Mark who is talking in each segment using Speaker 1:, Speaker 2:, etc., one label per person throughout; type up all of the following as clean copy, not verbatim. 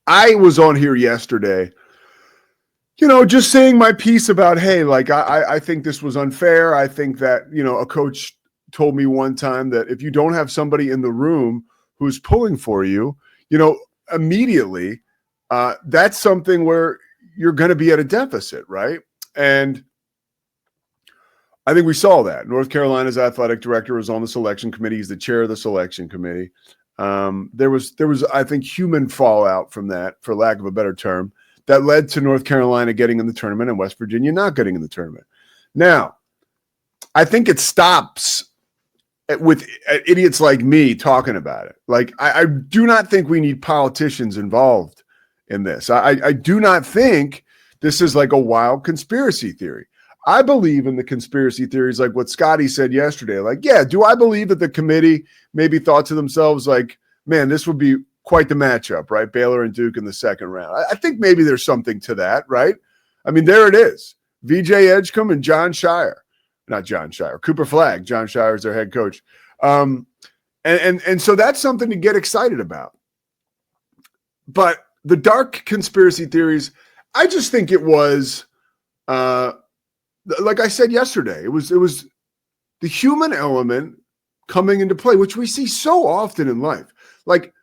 Speaker 1: I was on here yesterday, just saying my piece about, hey, like, I think this was unfair. I think that, a coach told me one time that if you don't have somebody in the room who's pulling for you, immediately, that's something where you're going to be at a deficit, right? And I think we saw that. North Carolina's athletic director was on the selection committee. He's the chair of the selection committee. There was, I think, human fallout from that, for lack of a better term, that led to North Carolina getting in the tournament and West Virginia not getting in the tournament. Now, I think it stops with idiots like me talking about it. Like, I do not think we need politicians involved in this. I do not think this is like a wild conspiracy theory. I believe in the conspiracy theories, like what Scotty said yesterday. Like, yeah, do I believe that the committee maybe thought to themselves, like, man, this would be quite the matchup, right? Baylor and Duke in the second round. I think maybe there's something to that, right? I mean, there it is. VJ Edgecombe and John Shire. Not John Shire. Cooper Flagg. John Shire is their head coach. And so that's something to get excited about. But the dark conspiracy theories, I just think it was like I said yesterday, it was the human element coming into play, which we see so often in life. Like,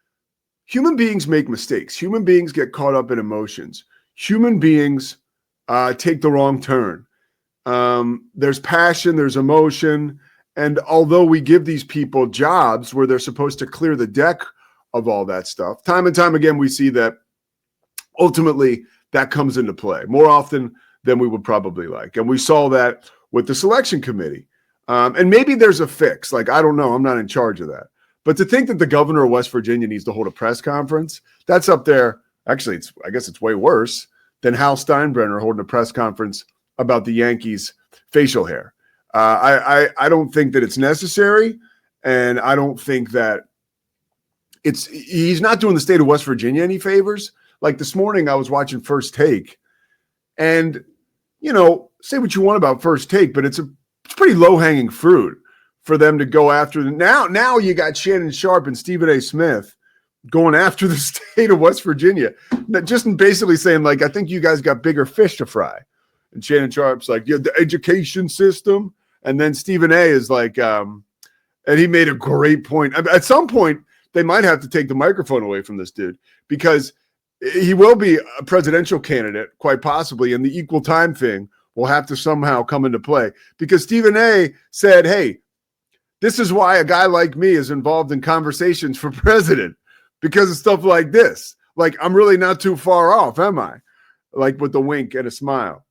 Speaker 1: human beings make mistakes. Human beings get caught up in emotions. Human beings take the wrong turn. There's passion, there's emotion. And although we give these people jobs where they're supposed to clear the deck of all that stuff, time and time again, we see that ultimately that comes into play more often than we would probably like. And we saw that with the selection committee. And maybe there's a fix. Like, I don't know. I'm not in charge of that. But to think that the governor of West Virginia needs to hold a press conference, that's up there. Actually, I guess it's way worse than Hal Steinbrenner holding a press conference about the Yankees' facial hair. I don't think that it's necessary. And I don't think that he's not doing the state of West Virginia any favors. Like, this morning I was watching First Take, and say what you want about First Take, but it's pretty low-hanging fruit for them to go after. Now you got Shannon Sharp and Stephen A. Smith going after the state of West Virginia, just basically saying, like, I think you guys got bigger fish to fry. And Shannon Sharp's like, yeah, the education system. And then Stephen A. is like, and he made a great point. At some point, they might have to take the microphone away from this dude, because he will be a presidential candidate, quite possibly, and the equal time thing will have to somehow come into play. Because Stephen A. said, hey, this is why a guy like me is involved in conversations for president, because of stuff like this. Like, I'm really not too far off, am I? Like, with a wink and a smile.